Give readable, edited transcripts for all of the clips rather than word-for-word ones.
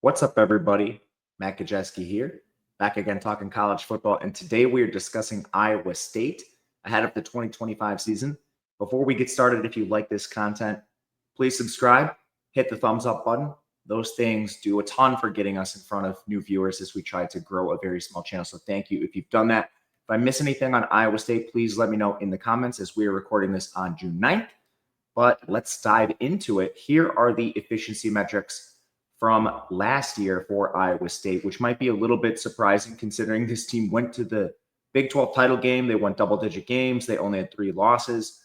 What's up, everybody? Matt Gajewski here, back again talking college football. And today we are discussing Iowa State ahead of the 2025 season. Before we get started, if you like this content, please subscribe, hit the thumbs up button. Those things do a ton for getting us in front of new viewers as we try to grow a very small channel. So thank you if you've done that. If I miss anything on Iowa State, please let me know in the comments as we are recording this on June 9th. But let's dive into it. Here are the efficiency metrics from last year for Iowa State, which might be a little bit surprising considering this team went to the Big 12 title game. They won double-digit games. They only had 3 losses.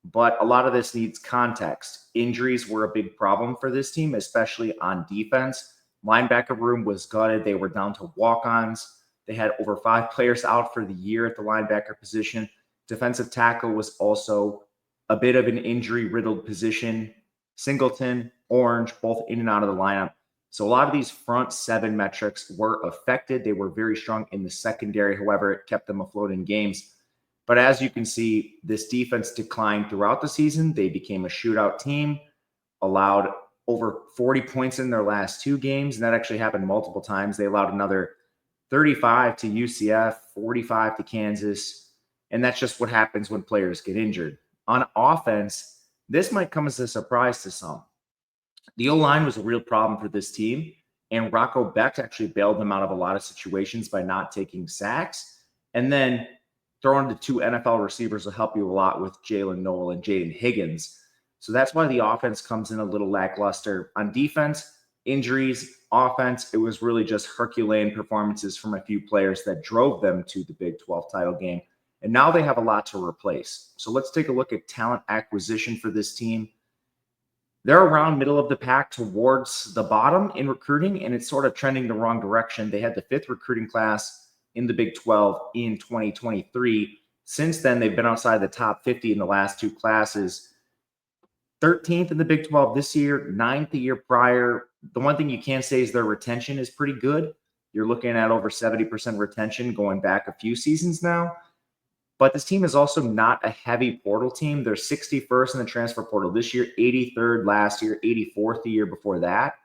But a lot of this needs context. Injuries were a big problem for this team, especially on defense. Linebacker room was gutted. They were down to walk-ons. They had over 5 players out for the year at the linebacker position. Defensive tackle was also a bit of an injury-riddled position. Singleton, Orange, both in and out of the lineup. So a lot of these front 7 metrics were affected. They were very strong in the secondary. However, it kept them afloat in games. But as you can see, this defense declined throughout the season. They became a shootout team, allowed over 40 points in their last 2 games. And that actually happened multiple times. They allowed another 35 to UCF, 45 to Kansas. And that's just what happens when players get injured. On offense, this might come as a surprise to some. The O-line was a real problem for this team, and Rocco Becht actually bailed them out of a lot of situations by not taking sacks. And then throwing to 2 NFL receivers will help you a lot with Jalen Noel and Jaden Higgins. So that's why the offense comes in a little lackluster. On defense, injuries, offense, it was really just Herculean performances from a few players that drove them to the Big 12 title game. And now they have a lot to replace. So let's take a look at talent acquisition for this team. They're around middle of the pack towards the bottom in recruiting, and it's sort of trending the wrong direction. They had the 5th recruiting class in the Big 12 in 2023. Since then, they've been outside the top 50 in the last 2 classes. 13th in the Big 12 this year, 9th the year prior. The one thing you can say is their retention is pretty good. You're looking at over 70% retention going back a few seasons now. But this team is also not a heavy portal team. They're 61st in the transfer portal this year, 83rd last year, 84th the year before that.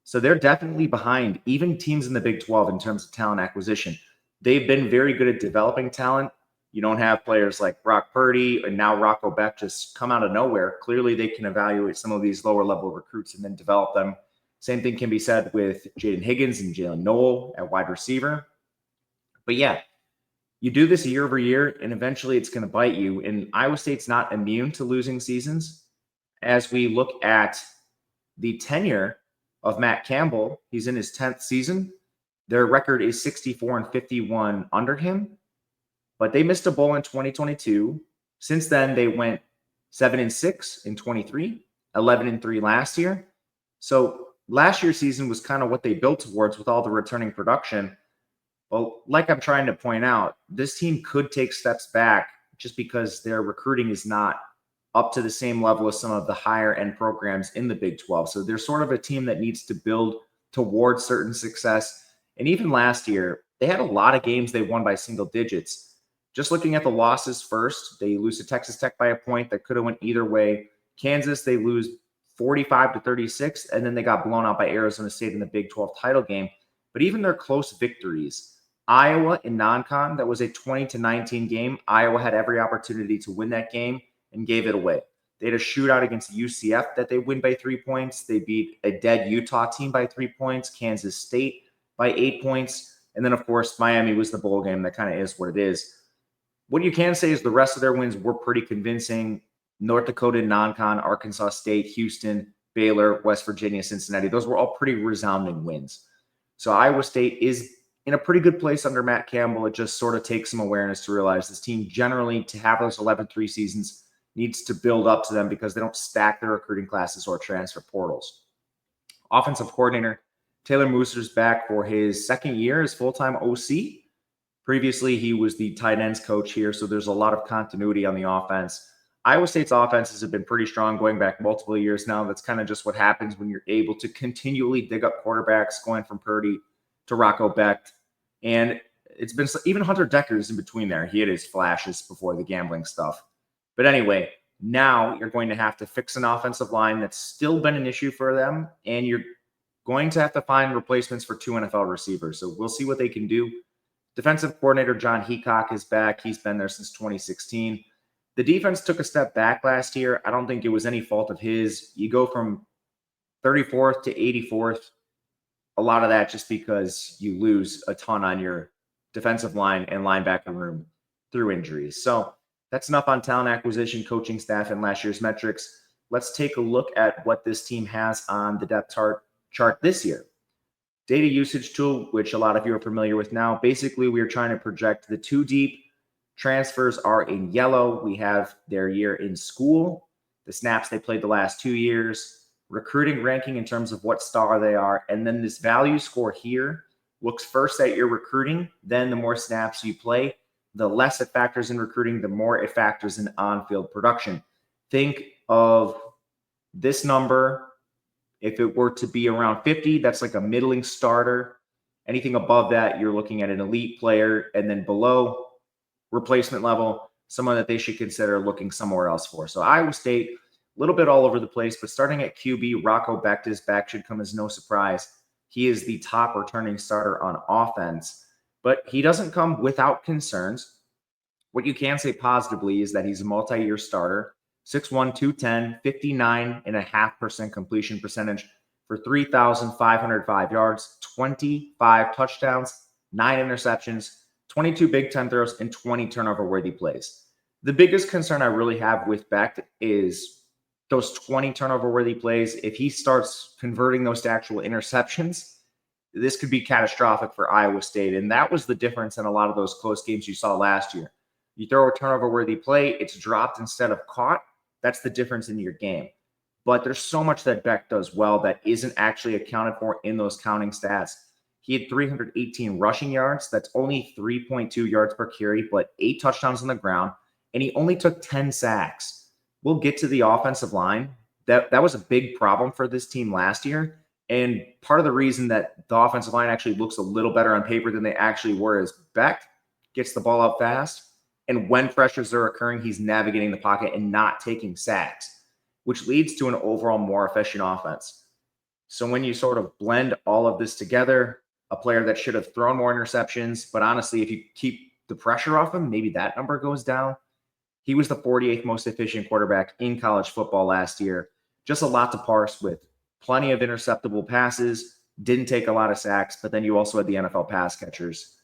So they're definitely behind even teams in the Big 12 in terms of talent acquisition. They've been very good at developing talent. You don't have players like Brock Purdy and now Rocco Becht just come out of nowhere. Clearly, they can evaluate some of these lower-level recruits and then develop them. Same thing can be said with Jaden Higgins and Jalen Noel at wide receiver. But yeah, you do this year over year, and eventually it's going to bite you. And Iowa State's not immune to losing seasons. As we look at the tenure of Matt Campbell, he's in his 10th season. Their record is 64-51 under him, but they missed a bowl in 2022. Since then, they went 7-6 in 23, 11-3 last year. So last year's season was kind of what they built towards with all the returning production. Well, like I'm trying to point out, this team could take steps back just because their recruiting is not up to the same level as some of the higher end programs in the Big 12. So they're sort of a team that needs to build towards certain success. And even last year, they had a lot of games they won by single digits. Just looking at the losses first, they lose to Texas Tech by a point that could have went either way. Kansas, they lose 45-36, and then they got blown out by Arizona State in the Big 12 title game. But even their close victories, Iowa in non-con, that was a 20-19 game. Iowa had every opportunity to win that game and gave it away. They had a shootout against UCF that they win by 3 points. They beat a dead Utah team by 3 points, Kansas State by 8 points. And then, of course, Miami was the bowl game. That kind of is what it is. What you can say is the rest of their wins were pretty convincing. North Dakota non-con, Arkansas State, Houston, Baylor, West Virginia, Cincinnati. Those were all pretty resounding wins. So Iowa State is in a pretty good place under Matt Campbell. It just sort of takes some awareness to realize this team generally, to have those 11-3 seasons, needs to build up to them because they don't stack their recruiting classes or transfer portals. Offensive coordinator Taylor Mooser's back for his 2nd year as full-time OC. Previously, he was the tight ends coach here, so there's a lot of continuity on the offense. Iowa State's offenses have been pretty strong going back multiple years now. That's kind of just what happens when you're able to continually dig up quarterbacks, going from Purdy to Rocco Becht. And it's been even Hunter Decker's in between there. He had his flashes before the gambling stuff. But anyway, now you're going to have to fix an offensive line that's still been an issue for them. And you're going to have to find replacements for 2 NFL receivers. So we'll see what they can do. Defensive coordinator John Heacock is back. He's been there since 2016. The defense took a step back last year. I don't think it was any fault of his. You go from 34th to 84th. A lot of that just because you lose a ton on your defensive line and linebacker room through injuries. So that's enough on talent acquisition, coaching staff, and last year's metrics. Let's take a look at what this team has on the depth chart this year. Data usage tool, which a lot of you are familiar with now. Basically, we are trying to project the 2 deep. Transfers are in yellow. We have their year in school, the snaps they played the last 2 years, recruiting ranking in terms of what star they are, and then this value score here looks first at your recruiting, then the more snaps you play, the less it factors in recruiting, the more it factors in on-field production. Think of this number. If it were to be around 50, that's like a middling starter. Anything above that, you're looking at an elite player, and then below replacement level, someone that they should consider looking somewhere else for. So Iowa State, a little bit all over the place, but starting at QB, Rocco Becht is back, should come as no surprise. He is the top returning starter on offense, but he doesn't come without concerns. What you can say positively is that he's a multi-year starter. 6'1", 210, 59.5% completion percentage for 3,505 yards, 25 touchdowns, 9 interceptions, 22 Big Ten throws, and 20 turnover-worthy plays. The biggest concern I really have with Becht is those 20 turnover-worthy plays. If he starts converting those to actual interceptions, this could be catastrophic for Iowa State, and that was the difference in a lot of those close games you saw last year. You throw a turnover-worthy play, it's dropped instead of caught. That's the difference in your game. But there's so much that Becht does well that isn't actually accounted for in those counting stats. He had 318 rushing yards. That's only 3.2 yards per carry, but 8 touchdowns on the ground. And he only took 10 sacks. We'll get to the offensive line. That was a big problem for this team last year. And part of the reason that the offensive line actually looks a little better on paper than they actually were is Becht gets the ball out fast. And when pressures are occurring, he's navigating the pocket and not taking sacks, which leads to an overall more efficient offense. So when you sort of blend all of this together, a player that should have thrown more interceptions, but honestly, if you keep the pressure off him, maybe that number goes down. He was the 48th most efficient quarterback in college football last year. Just a lot to parse with. Plenty of interceptable passes, didn't take a lot of sacks, but then you also had the NFL pass catchers.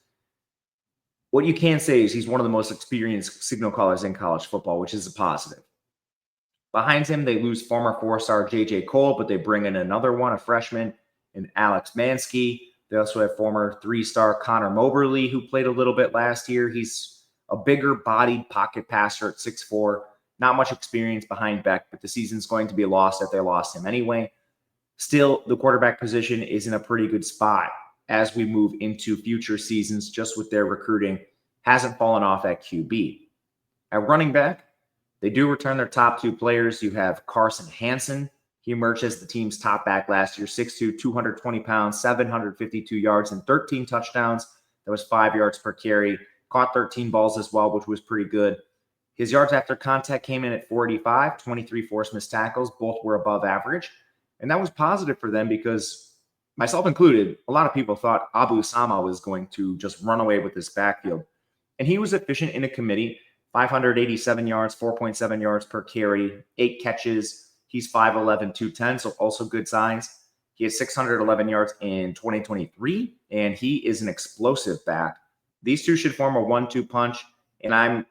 What you can say is he's one of the most experienced signal callers in college football, which is a positive. Behind him, they lose former 4-star J.J. Cole, but they bring in another one, a freshman, and Alex Mansky. They also have former 3-star Connor Moberly, who played a little bit last year. He's a bigger-bodied pocket passer at 6'4". Not much experience behind Becht, but the season's going to be lost if they lost him anyway. Still, the quarterback position is in a pretty good spot as we move into future seasons, just with their recruiting. Hasn't fallen off at QB. At running back, they do return their top 2 players. You have Carson Hansen. He emerged as the team's top back last year, 6'2", 220 pounds, 752 yards, and 13 touchdowns. That was 5 yards per carry. Caught 13 balls as well, which was pretty good. His yards after contact came in at 485, 23 forced missed tackles. Both were above average. And that was positive for them because, myself included, a lot of people thought Abu Sama was going to just run away with this backfield. And he was efficient in a committee, 587 yards, 4.7 yards per carry, 8 catches. He's 5'11", 210, so also good signs. He has 611 yards in 2023, and he is an explosive back. These two should form a 1-2 punch, and I'm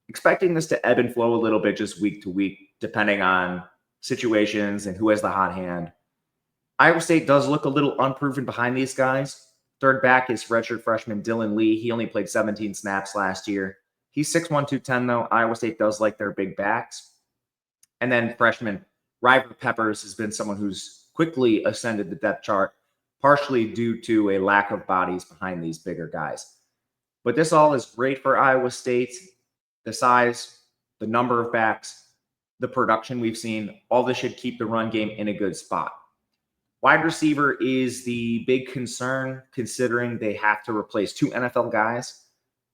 expecting this to ebb and flow a little bit just week to week, depending on situations and who has the hot hand. Iowa State does look a little unproven behind these guys. Third back is redshirt freshman Dylan Lee. He only played 17 snaps last year. He's 6'1", 210, though. Iowa State does like their big backs. And then freshman Ryver Peppers has been someone who's quickly ascended the depth chart, partially due to a lack of bodies behind these bigger guys. But this all is great for Iowa State. The size, the number of backs, the production we've seen, all this should keep the run game in a good spot. Wide receiver is the big concern, considering they have to replace 2 NFL guys,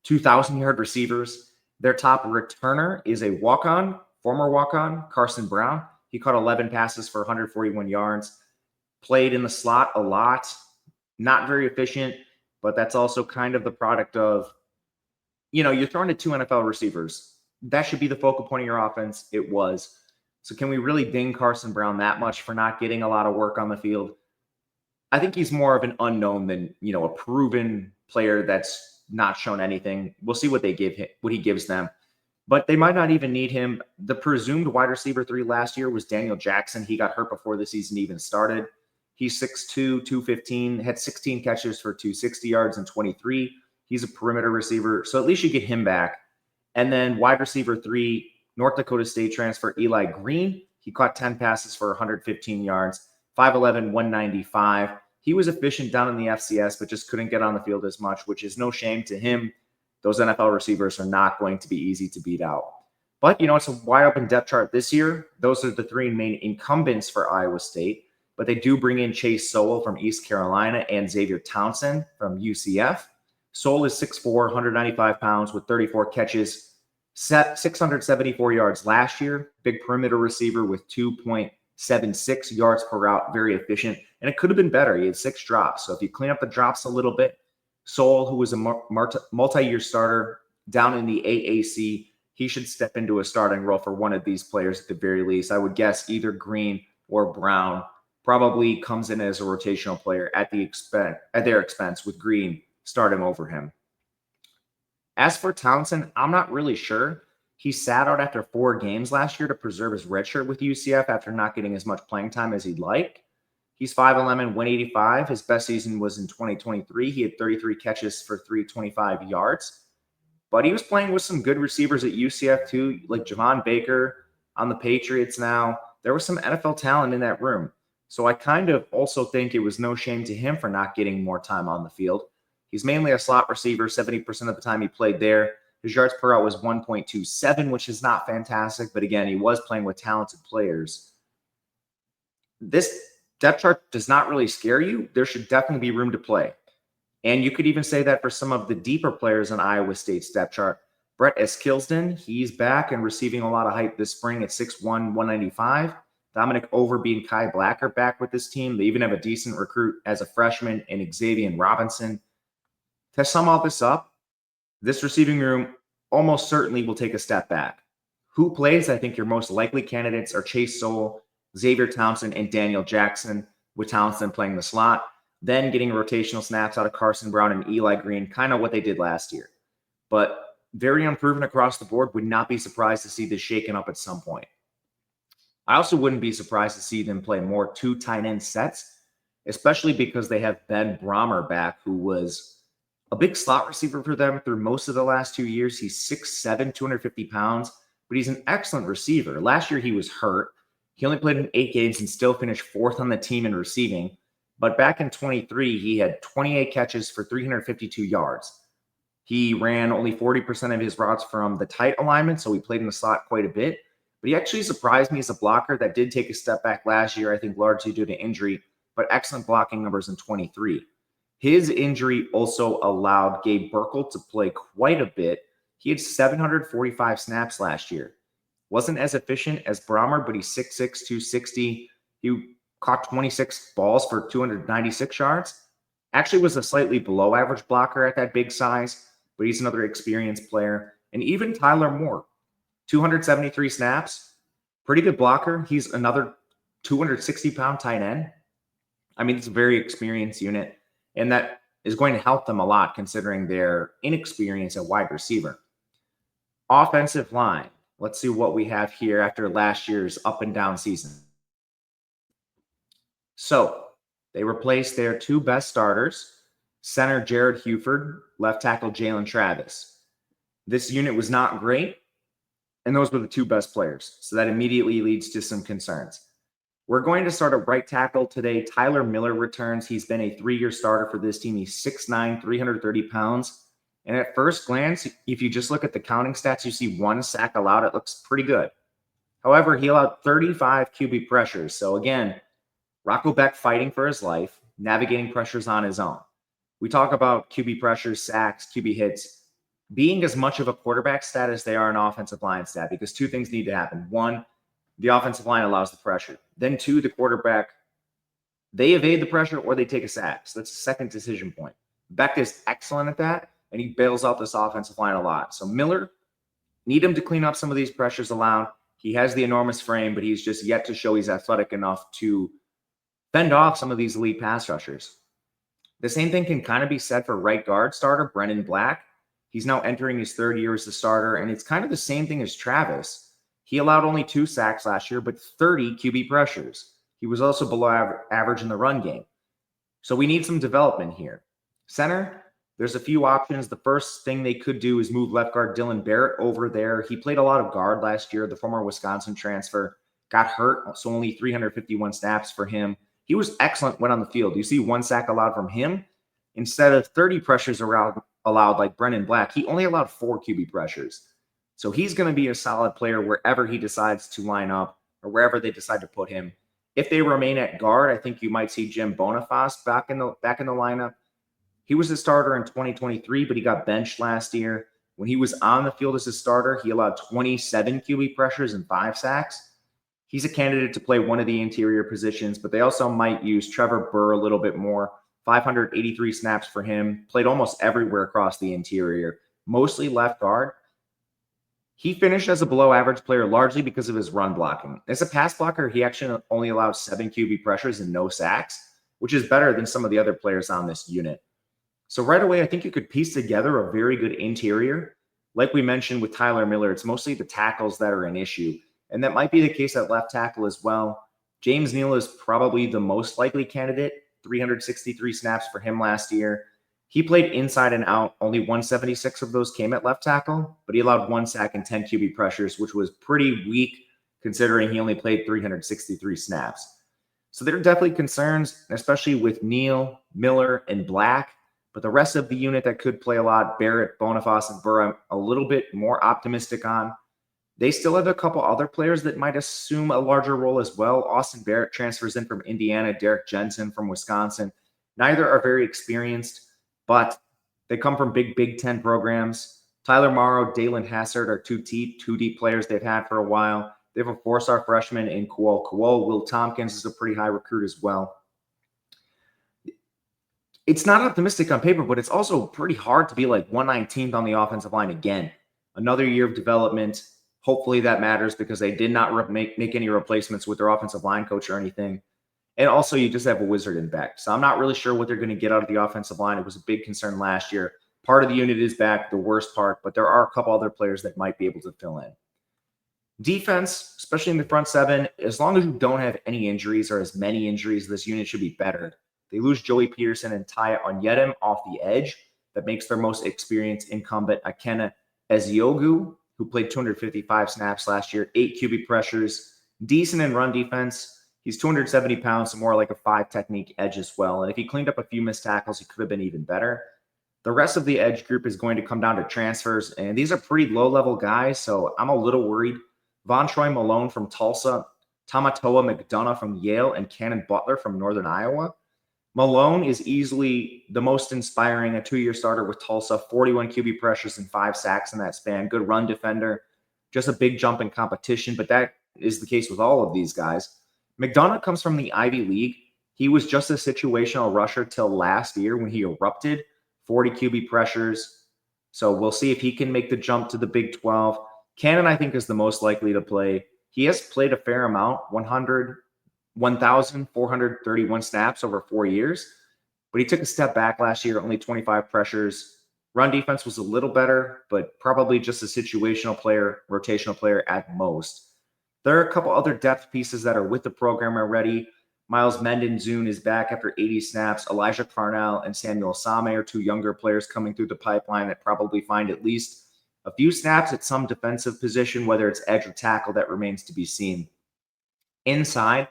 2,000-yard receivers. Their top returner is a former walk-on, Carson Brown. He caught 11 passes for 141 yards. played in the slot a lot, not very efficient, but that's also kind of the product of, you're throwing to two NFL receivers. That should be the focal point of your offense. It was. So can we really ding Carson Brown that much for not getting a lot of work on the field? I think he's more of an unknown than, a proven player that's not shown anything. We'll see what they give him, what he gives them. But they might not even need him. The presumed wide receiver 3 last year was Daniel Jackson. He got hurt before the season even started. He's 6'2", 215, had 16 catches for 260 yards and 23. He's a perimeter receiver, so at least you get him back. And then wide receiver 3, North Dakota State transfer Eli Green. He caught 10 passes for 115 yards, 5'11", 195. He was efficient down in the FCS, but just couldn't get on the field as much, which is no shame to him. Those NFL receivers are not going to be easy to beat out. But, it's a wide open depth chart this year. Those are the 3 main incumbents for Iowa State. But they do bring in Chase Sowell from East Carolina and Xavier Townsend from UCF. Sowell is 6'4", 195 pounds with 34 catches, 674 yards last year. Big perimeter receiver with 2.76 yards per route, very efficient. And it could have been better. He had 6 drops. So if you clean up the drops a little bit, Sowell, who was a multi-year starter down in the AAC, he should step into a starting role for one of these players at the very least. I would guess either Green or Brown probably comes in as a rotational player at their expense, with Green starting over him. As for Townsend, I'm not really sure. He sat out after 4 games last year to preserve his red shirt with UCF after not getting as much playing time as he'd like. He's 5'11", 185. His best season was in 2023. He had 33 catches for 325 yards. But he was playing with some good receivers at UCF too, like Javon Baker on the Patriots now. There was some NFL talent in that room. So I kind of also think it was no shame to him for not getting more time on the field. He's mainly a slot receiver. 70% of the time he played there. His yards per route was 1.27, which is not fantastic. But again, he was playing with talented players. This depth chart does not really scare you. There should definitely be room to play. And you could even say that for some of the deeper players in Iowa State's depth chart. Brett Eskilston, he's back and receiving a lot of hype this spring at 6'1", 195. Dominic Overby and Kai Black are back with this team. They even have a decent recruit as a freshman in Xavier Robinson. To sum all this up, this receiving room almost certainly will take a step back. Who plays? I think your most likely candidates are Chase Sowell, Xavier Townsend, and Daniel Jackson, with Townsend playing the slot. Then getting rotational snaps out of Carson Brown and Eli Green, kind of what they did last year. But very unproven across the board. Would not be surprised to see this shaken up at some point. I also wouldn't be surprised to see them play more 2 tight end sets, especially because they have Ben Brahmer back, who was a big slot receiver for them through most of the last 2 years. He's 6'7", 250 pounds, but he's an excellent receiver. Last year he was hurt. He only played in 8 games and still finished 4th on the team in receiving. But back in 23, he had 28 catches for 352 yards. He ran only 40% of his routes from the tight alignment, so he played in the slot quite a bit. But he actually surprised me as a blocker. That did take a step back last year, I think largely due to injury, but excellent blocking numbers in 23. His injury also allowed Gabe Burkle to play quite a bit. He had 745 snaps last year. Wasn't as efficient as Brahmer, but he's 6'6", 260. He caught 26 balls for 296 yards. Actually was a slightly below average blocker at that big size, but he's another experienced player. And even Tyler Moore, 273 snaps, pretty good blocker. He's another 260-pound tight end. I mean, it's a very experienced unit, and that is going to help them a lot considering their inexperience at wide receiver. Offensive line. Let's see what we have here after last year's up and down season. So they replaced their 2 best starters, center Jared Huford, left tackle Jalen Travis. This unit was not great, and those were the 2 best players. So that immediately leads to some concerns. We're going to start at right tackle today. Tyler Miller returns. He's been a 3-year starter for this team. He's 6'9", 330 pounds. And at first glance, if you just look at the counting stats, you see 1 sack allowed. It looks pretty good. However, he allowed 35 QB pressures. So again, Rocco Beck fighting for his life, navigating pressures on his own. We talk about QB pressures, sacks, QB hits, being as much of a quarterback stat as they are an offensive line stat, because 2 things need to happen. 1, the offensive line allows the pressure. Then 2, the quarterback they evade the pressure or they take a sack. So that's the second decision point. Beck is excellent at that, and he bails out this offensive line a lot. So Miller, need him to clean up some of these pressures allowed. He has the enormous frame, but he's just yet to show he's athletic enough to fend off some of these elite pass rushers. The same thing can kind of be said for right guard starter Brennan Black. He's now entering his third year as the starter, and it's kind of the same thing as Travis. He allowed only 2 sacks last year, but 30 QB pressures. He was also below average in the run game. So we need some development here. Center, there's a few options. The first thing they could do is move left guard Dylan Barrett over there. He played a lot of guard last year. The former Wisconsin transfer got hurt, so only 351 snaps for him. He was excellent when on the field. You see 1 sack allowed from him. Instead of 30 pressures allowed like Brennan Black, he only allowed 4 QB pressures. So he's going to be a solid player wherever he decides to line up or wherever they decide to put him. If they remain at guard, I think you might see Jim Boniface back in the lineup. He was a starter in 2023, but he got benched last year. When he was on the field as a starter, he allowed 27 QB pressures and 5 sacks. He's a candidate to play one of the interior positions, but they also might use Trevor Burr a little bit more. 583 snaps for him, played almost everywhere across the interior, mostly left guard. He finished as a below average player largely because of his run blocking. As a pass blocker, he actually only allowed 7 QB pressures and no sacks, which is better than some of the other players on this unit. So right away, I think you could piece together a very good interior. Like we mentioned with Tyler Miller, it's mostly the tackles that are an issue. And that might be the case at left tackle as well. James Neal is probably the most likely candidate. 363 snaps for him last year. He played inside and out. Only 176 of those came at left tackle, but he allowed 1 sack and 10 QB pressures, which was pretty weak considering he only played 363 snaps. So there are definitely concerns, especially with Neal, Miller, and Black. But the rest of the unit that could play a lot, Barrett, Boniface, and Burr, I'm a little bit more optimistic on. They still have a couple other players that might assume a larger role as well. Austin Barrett transfers in from Indiana, Derek Jensen from Wisconsin. Neither are very experienced, but they come from Big Ten programs. Tyler Morrow, Dalen Hassard are two deep players they've had for a while. They have a 4-star freshman in Kual Kual. Will Tompkins is a pretty high recruit as well. It's not optimistic on paper, but it's also pretty hard to be like 119th on the offensive line again. Another year of development. Hopefully that matters because they did not make any replacements with their offensive line coach or anything. And also you just have a wizard in back. So I'm not really sure what they're going to get out of the offensive line. It was a big concern last year. Part of the unit is back, the worst part, but there are a couple other players that might be able to fill in. Defense, especially in the front seven, as long as you don't have any injuries or as many injuries, this unit should be better. They lose Joey Peterson and Ty Onyedem off the edge. That makes their most experienced incumbent Akena Eziogu, who played 255 snaps last year, 8 QB pressures, decent in run defense. He's 270 pounds, so more like a 5 technique edge as well. And if he cleaned up a few missed tackles, he could have been even better. The rest of the edge group is going to come down to transfers, and these are pretty low-level guys, so I'm a little worried. Von Troy Malone from Tulsa, Tamatoa McDonough from Yale, and Cannon Butler from Northern Iowa. Malone is easily the most inspiring, a 2-year starter with Tulsa, 41 QB pressures and 5 sacks in that span. Good run defender, just a big jump in competition, but that is the case with all of these guys. McDonough comes from the Ivy League. He was just a situational rusher till last year when he erupted, 40 QB pressures. So we'll see if he can make the jump to the Big 12. Cannon, I think, is the most likely to play. He has played a fair amount, 1,431 snaps over 4 years, but he took a step back last year, only 25 pressures. Run defense was a little better, but probably just a situational player, rotational player at most. There are a couple other depth pieces that are with the program already. Miles Mendenzun is back after 80 snaps. Elijah Parnell and Samuel Same are 2 younger players coming through the pipeline that probably find at least a few snaps at some defensive position, whether it's edge or tackle, that remains to be seen. Inside,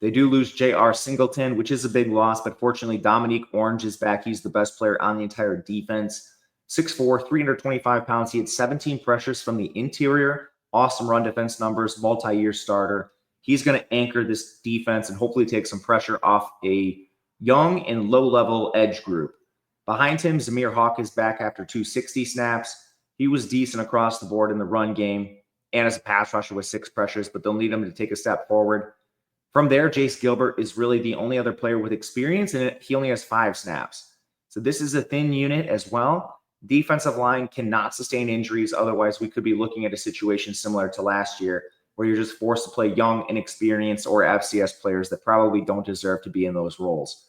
they do lose J.R. Singleton, which is a big loss, but fortunately Dominique Orange is back. He's the best player on the entire defense. 6'4", 325 pounds. He had 17 pressures from the interior. Awesome run defense numbers, multi-year starter. He's going to anchor this defense and hopefully take some pressure off a young and low-level edge group. Behind him, Zamir Hawk is back after 260 snaps. He was decent across the board in the run game and as a pass rusher with 6 pressures, but they'll need him to take a step forward. From there, Jace Gilbert is really the only other player with experience, and he only has 5 snaps. So this is a thin unit as well. Defensive line cannot sustain injuries. Otherwise, we could be looking at a situation similar to last year where you're just forced to play young, inexperienced, or FCS players that probably don't deserve to be in those roles.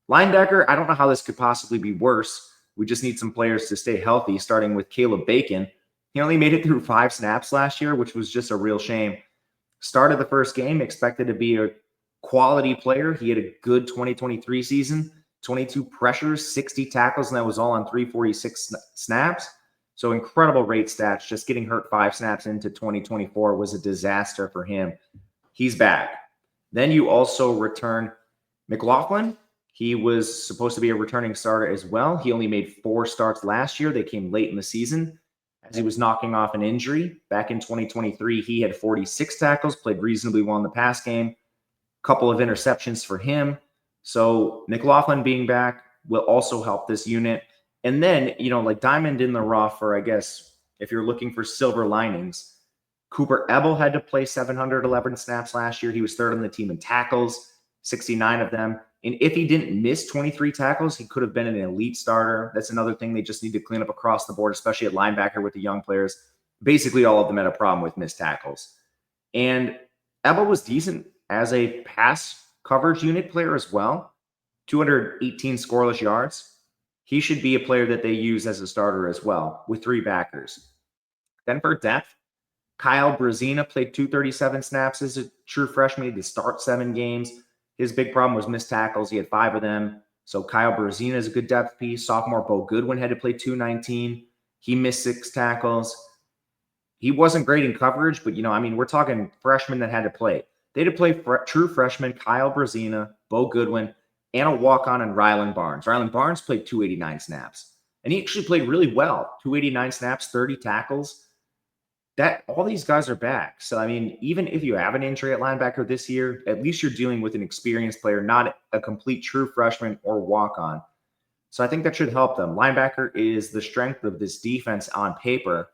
Linebacker, I don't know how this could possibly be worse. We just need some players to stay healthy, starting with Caleb Bacon. He only made it through 5 snaps last year, which was just a real shame. Started the first game, expected to be a quality player. He had a good 2023 season, 22 pressures, 60 tackles, and that was all on 346 snaps. So incredible rate stats. Just getting hurt 5 snaps into 2024 was a disaster for him. He's back. Then you also return McLaughlin. He was supposed to be a returning starter as well. He only made 4 starts last year. They came late in the season as he was knocking off an injury. Back in 2023, he had 46 tackles, played reasonably well in the pass game, a couple of interceptions for him. So McLaughlin being back will also help this unit. And then, like diamond in the rough, or I guess if you're looking for silver linings, Cooper Ebel had to play 711 snaps last year. He was 3rd on the team in tackles, 69 of them. And if he didn't miss 23 tackles, he could have been an elite starter. That's another thing they just need to clean up across the board, especially at linebacker with the young players. Basically, all of them had a problem with missed tackles. And Ebel was decent as a pass coverage unit player as well. 218 scoreless yards. He should be a player that they use as a starter as well with 3 backers. Then for depth, Kyle Brazina played 237 snaps as a true freshman. He had to start 7 games. His big problem was missed tackles. He had 5 of them. So Kyle Brazina is a good depth piece. Sophomore Bo Goodwin had to play 219. He missed 6 tackles. He wasn't great in coverage, but, we're talking freshmen that had to play. They had to play true freshmen Kyle Brazina, Bo Goodwin, and a walk-on in Rylan Barnes. Rylan Barnes played 289 snaps. And he actually played really well. 289 snaps, 30 tackles. All these guys are back. So, even if you have an injury at linebacker this year, at least you're dealing with an experienced player, not a complete true freshman or walk-on. So I think that should help them. Linebacker is the strength of this defense on paper.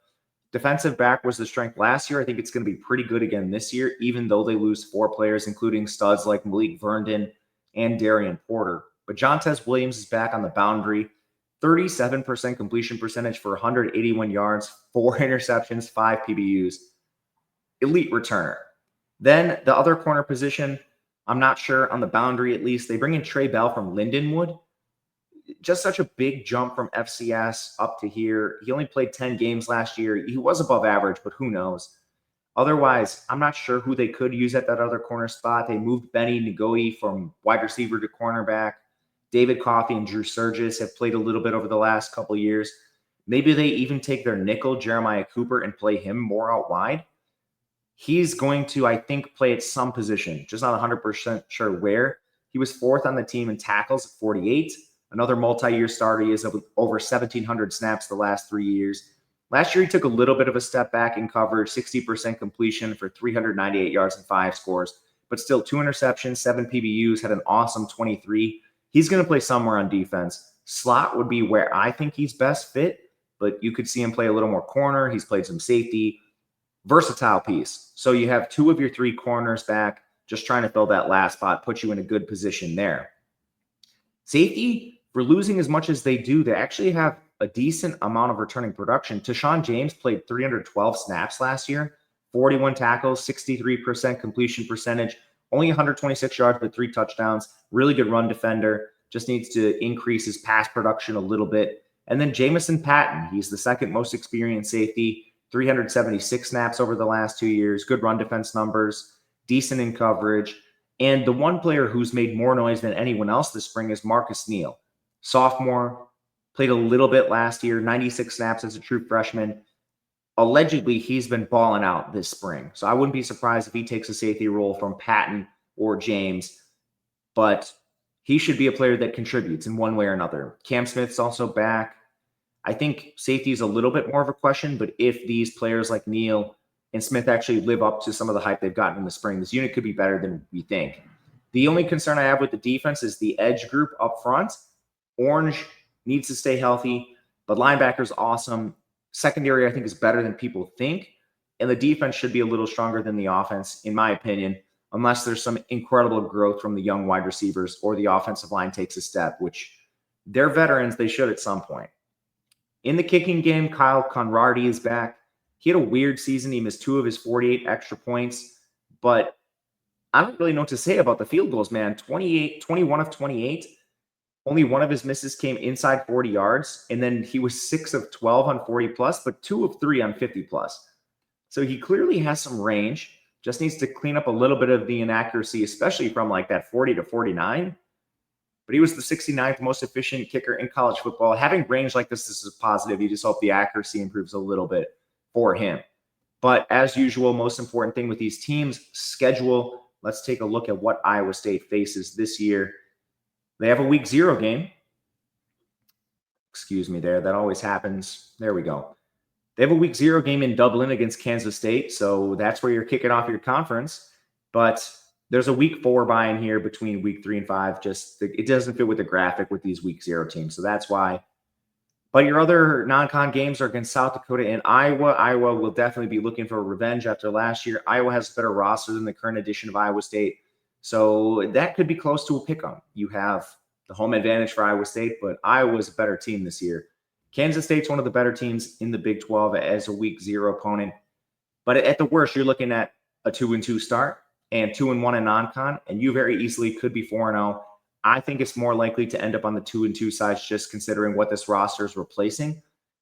Defensive back was the strength last year. I think it's going to be pretty good again this year, even though they lose 4 players, including studs like Malik Verndon and Darian Porter. But Jontez Williams is back on the boundary. 37% completion percentage for 181 yards, 4 interceptions, 5 PBUs. Elite returner. Then the other corner position, I'm not sure on the boundary at least. They bring in Trey Bell from Lindenwood. Just such a big jump from FCS up to here. He only played 10 games last year. He was above average, but who knows? Otherwise, I'm not sure who they could use at that other corner spot. They moved Benny Ngoyi from wide receiver to cornerback. David Coffey and Drew Surgis have played a little bit over the last couple of years. Maybe they even take their nickel, Jeremiah Cooper, and play him more out wide. He's going to, I think, play at some position, just not 100% sure where. He was 4th on the team in tackles at 48. Another multi-year starter. He has over 1,700 snaps the last 3 years. Last year, he took a little bit of a step back in coverage, 60% completion for 398 yards and 5 scores, but still 2 interceptions, 7 PBUs, had an awesome 23. He's going to play somewhere on defense. Slot would be where I think he's best fit, but you could see him play a little more corner. He's played some safety. Versatile piece. So you have 2 of your 3 corners back, just trying to fill that last spot, put you in a good position there. Safety, for losing as much as they do, they actually have a decent amount of returning production. Tashawn James played 312 snaps last year, 41 tackles, 63% completion percentage, only 126 yards, but 3 touchdowns. Really good run defender. Just needs to increase his pass production a little bit. And then Jamison Patton, he's the 2nd most experienced safety, 376 snaps over the last 2 years, good run defense numbers, decent in coverage. And the one player who's made more noise than anyone else this spring is Marcus Neal. Sophomore, played a little bit last year, 96 snaps as a true freshman. Allegedly, he's been balling out this spring. So I wouldn't be surprised if he takes a safety role from Patton or James. But he should be a player that contributes in one way or another. Cam Smith's also back. I think safety is a little bit more of a question, but if these players like Neal and Smith actually live up to some of the hype they've gotten in the spring, this unit could be better than we think. The only concern I have with the defense is the edge group up front. Orange needs to stay healthy, but linebacker's awesome. Secondary, I think, is better than people think, and the defense should be a little stronger than the offense, in my opinion, unless there's some incredible growth from the young wide receivers or the offensive line takes a step, which they're veterans. They should at some point. In the kicking game, Kyle Conradi is back. He had a weird season. He missed 2 of his 48 extra points, but I don't really know what to say about the field goals, man. 21 of 28. Only one of his misses came inside 40 yards, and then he was 6 of 12 on 40 plus, but 2 of 3 on 50 plus. So he clearly has some range, just needs to clean up a little bit of the inaccuracy, especially from like that 40 to 49. But he was the 69th most efficient kicker in college football. Having range like this is a positive. You just hope the accuracy improves a little bit for him. But as usual, most important thing with these teams, schedule. Let's take a look at what Iowa State faces this year. They have a week 0 game. Excuse me there. That always happens. There we go. They have a week 0 game in Dublin against Kansas State. So that's where you're kicking off your conference. But there's a week 4 bye in here between week 3 and 5. Just it doesn't fit with the graphic with these week 0 teams. So that's why. But your other non-con games are against South Dakota and Iowa. Iowa will definitely be looking for revenge after last year. Iowa has a better roster than the current edition of Iowa State. So that could be close to a pick-em. You have the home advantage for Iowa State, but Iowa's a better team this year. Kansas State's one of the better teams in the Big 12 as a week 0 opponent. But at the worst, you're looking at a 2-2 start and 2-1 in non-con, and you very easily could be 4-0. I think it's more likely to end up on the 2-2 side, just considering what this roster is replacing.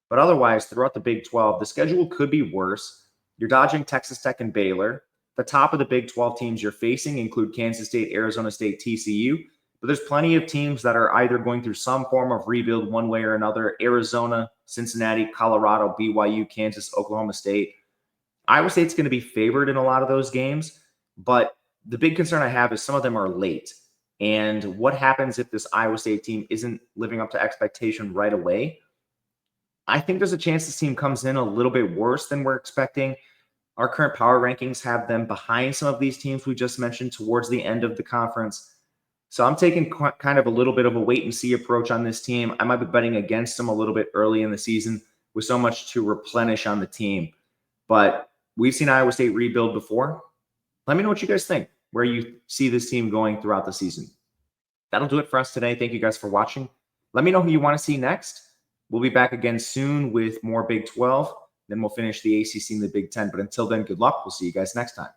But otherwise, throughout the Big 12, the schedule could be worse. You're dodging Texas Tech and Baylor. The top of the Big 12 teams you're facing include Kansas State, Arizona State, TCU. But there's plenty of teams that are either going through some form of rebuild one way or another. Arizona, Cincinnati, Colorado, BYU, Kansas, Oklahoma State. Iowa State's going to be favored in a lot of those games. But the big concern I have is some of them are late. And what happens if this Iowa State team isn't living up to expectation right away? I think there's a chance this team comes in a little bit worse than we're expecting. Our current power rankings have them behind some of these teams we just mentioned towards the end of the conference. So I'm taking kind of a little bit of a wait-and-see approach on this team. I might be betting against them a little bit early in the season with so much to replenish on the team. But we've seen Iowa State rebuild before. Let me know what you guys think, where you see this team going throughout the season. That'll do it for us today. Thank you guys for watching. Let me know who you want to see next. We'll be back again soon with more Big 12. Then we'll finish the ACC and the Big 10. But until then, good luck. We'll see you guys next time.